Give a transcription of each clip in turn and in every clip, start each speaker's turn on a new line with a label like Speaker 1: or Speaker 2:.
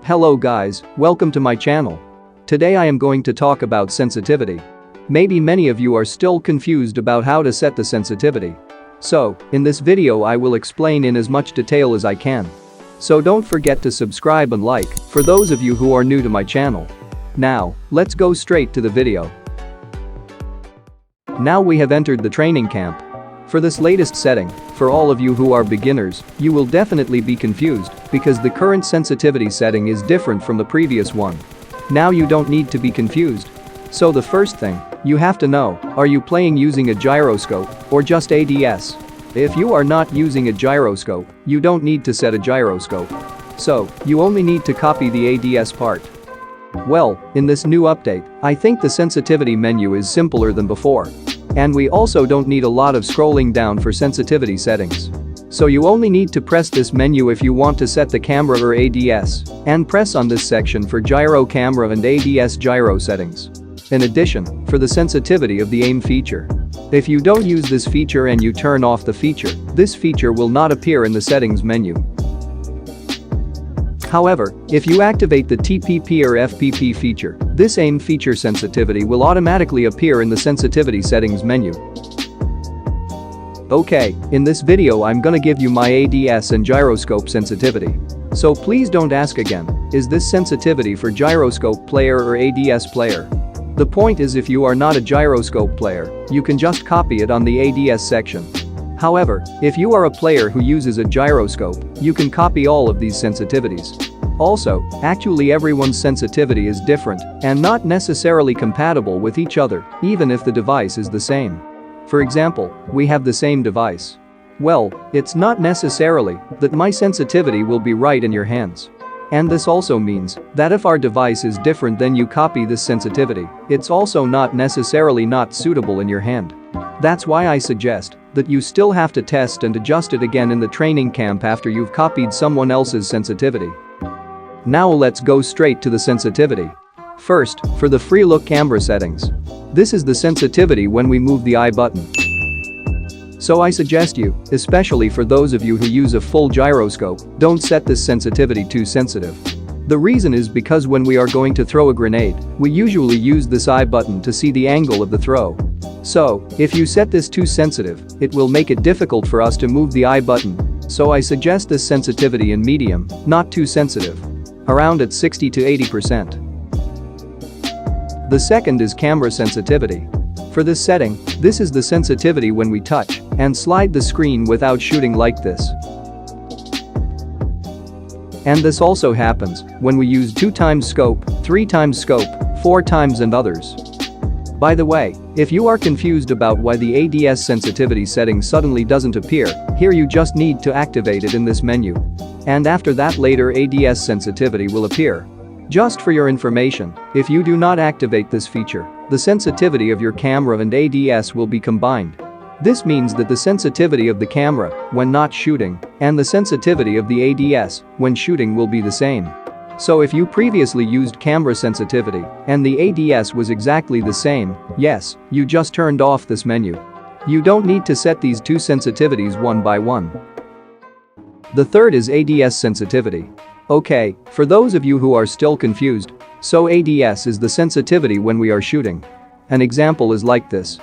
Speaker 1: Hello guys, welcome to my channel. Today I am going to talk about sensitivity. Maybe many of you are still confused about how to set the sensitivity. So, in this video I will explain in as much detail as I can. So don't forget to subscribe and like for those of you who are new to my channel. Now, let's go straight to the video. Now we have entered the training camp. For this latest setting, for all of you who are beginners, you will definitely be confused because the current sensitivity setting is different from the previous one. Now you don't need to be confused. So the first thing you have to know, are you playing using a gyroscope or just ADS? If you are not using a gyroscope, you don't need to set a gyroscope. So, you only need to copy the ADS part. Well, in this new update, I think the sensitivity menu is simpler than before. And we also don't need a lot of scrolling down for sensitivity settings. So you only need to press this menu if you want to set the camera or ADS, and press on this section for gyro camera and ADS gyro settings. In addition, for the sensitivity of the aim feature. If you don't use this feature and you turn off the feature, this feature will not appear in the settings menu. However, if you activate the TPP or FPP feature, this aim feature sensitivity will automatically appear in the sensitivity settings menu. Okay, in this video I'm gonna give you my ADS and gyroscope sensitivity. So please don't ask again, is this sensitivity for gyroscope player or ADS player? The point is, if you are not a gyroscope player, you can just copy it on the ADS section. However, if you are a player who uses a gyroscope, you can copy all of these sensitivities. Also, actually everyone's sensitivity is different and not necessarily compatible with each other, even if the device is the same. For example, we have the same device. Well, it's not necessarily that my sensitivity will be right in your hands. And this also means that if our device is different then you copy this sensitivity, it's also not necessarily not suitable in your hand. That's why I suggest that you still have to test and adjust it again in the training camp after you've copied someone else's sensitivity. Now let's go straight to the sensitivity. First, for the free look camera settings. This is the sensitivity when we move the I button. So I suggest you, especially for those of you who use a full gyroscope, don't set this sensitivity too sensitive. The reason is because when we are going to throw a grenade, we usually use this I button to see the angle of the throw. So, if you set this too sensitive, it will make it difficult for us to move the I button. So I suggest this sensitivity in medium, not too sensitive. Around at 60 to 80%. The second is camera sensitivity. For this setting, this is the sensitivity when we touch and slide the screen without shooting like this. And this also happens when we use 2x scope, 3x scope, 4x and others. By the way, if you are confused about why the ADS sensitivity setting suddenly doesn't appear, here you just need to activate it in this menu. And after that later ADS sensitivity will appear. Just for your information, if you do not activate this feature, the sensitivity of your camera and ADS will be combined. This means that the sensitivity of the camera when not shooting and the sensitivity of the ADS when shooting will be the same. So if you previously used camera sensitivity and the ADS was exactly the same, yes, you just turned off this menu. You don't need to set these two sensitivities one by one. The third is ADS sensitivity. Okay, for those of you who are still confused, so ADS is the sensitivity when we are shooting. An example is like this.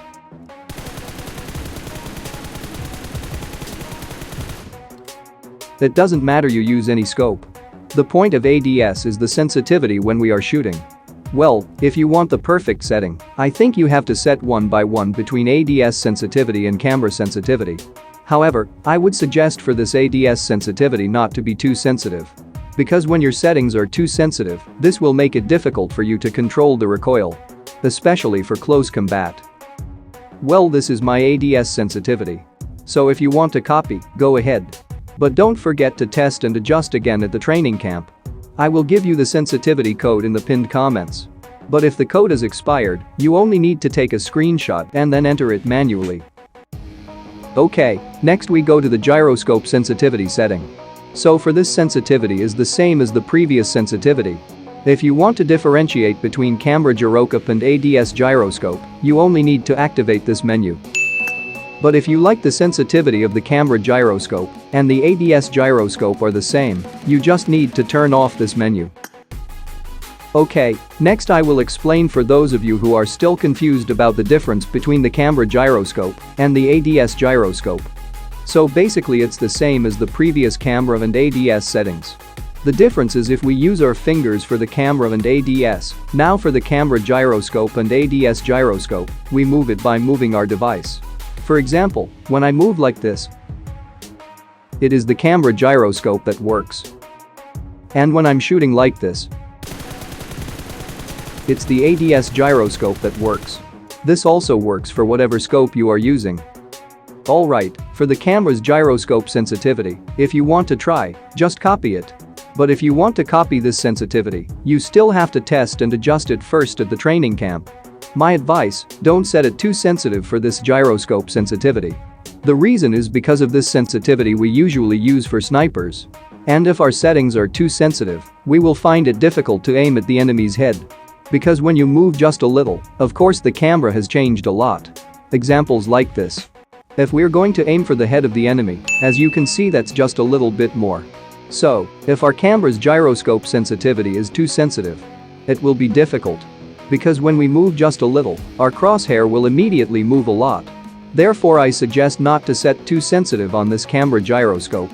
Speaker 1: It doesn't matter you use any scope. The point of ADS is the sensitivity when we are shooting. Well, if you want the perfect setting, I think you have to set one by one between ADS sensitivity and camera sensitivity. However, I would suggest for this ADS sensitivity not to be too sensitive. Because when your settings are too sensitive, this will make it difficult for you to control the recoil. Especially for close combat. Well, this is my ADS sensitivity. So if you want to copy, go ahead. But don't forget to test and adjust again at the training camp. I will give you the sensitivity code in the pinned comments. But if the code is expired, you only need to take a screenshot and then enter it manually. Okay, next we go to the gyroscope sensitivity setting. So for this sensitivity is the same as the previous sensitivity. If you want to differentiate between camera gyroscope and ADS gyroscope, you only need to activate this menu. But if you like the sensitivity of the camera gyroscope and the ADS gyroscope are the same, you just need to turn off this menu. Okay, next I will explain for those of you who are still confused about the difference between the camera gyroscope and the ADS gyroscope. So basically it's the same as the previous camera and ADS settings. The difference is if we use our fingers for the camera and ADS, now for the camera gyroscope and ADS gyroscope, we move it by moving our device. For example, when I move like this, it is the camera gyroscope that works. And when I'm shooting like this, it's the ADS gyroscope that works. This also works for whatever scope you are using. Alright, for the camera's gyroscope sensitivity, if you want to try, just copy it. But if you want to copy this sensitivity, you still have to test and adjust it first at the training camp. My advice, don't set it too sensitive for this gyroscope sensitivity. The reason is because of this sensitivity we usually use for snipers. And if our settings are too sensitive, we will find it difficult to aim at the enemy's head. Because when you move just a little, of course the camera has changed a lot. Examples like this. If we're going to aim for the head of the enemy, as you can see that's just a little bit more. So, if our camera's gyroscope sensitivity is too sensitive, it will be difficult. Because when we move just a little, our crosshair will immediately move a lot. Therefore I suggest not to set too sensitive on this camera gyroscope.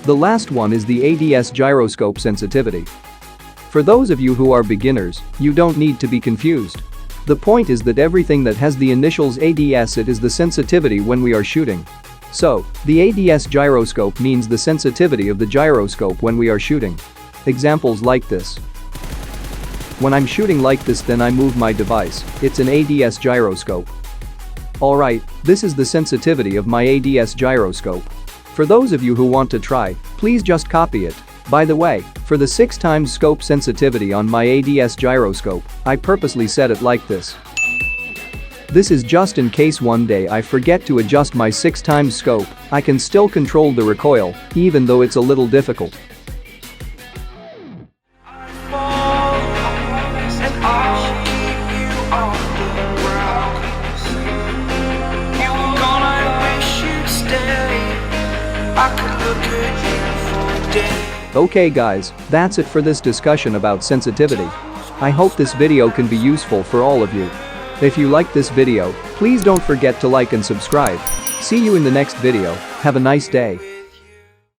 Speaker 1: The last one is the ADS gyroscope sensitivity. For those of you who are beginners, you don't need to be confused. The point is that everything that has the initials ADS, it is the sensitivity when we are shooting. So, the ADS gyroscope means the sensitivity of the gyroscope when we are shooting. Examples like this. When I'm shooting like this, then I move my device, it's an ADS gyroscope. Alright, this is the sensitivity of my ADS gyroscope. For those of you who want to try, please just copy it. By the way, for the 6x scope sensitivity on my ADS gyroscope, I purposely set it like this. This is just in case one day I forget to adjust my 6x scope, I can still control the recoil, even though it's a little difficult. Okay guys, that's it for this discussion about sensitivity. I hope this video can be useful for all of you. If you like this video, please don't forget to like and subscribe. See you in the next video, have a nice day.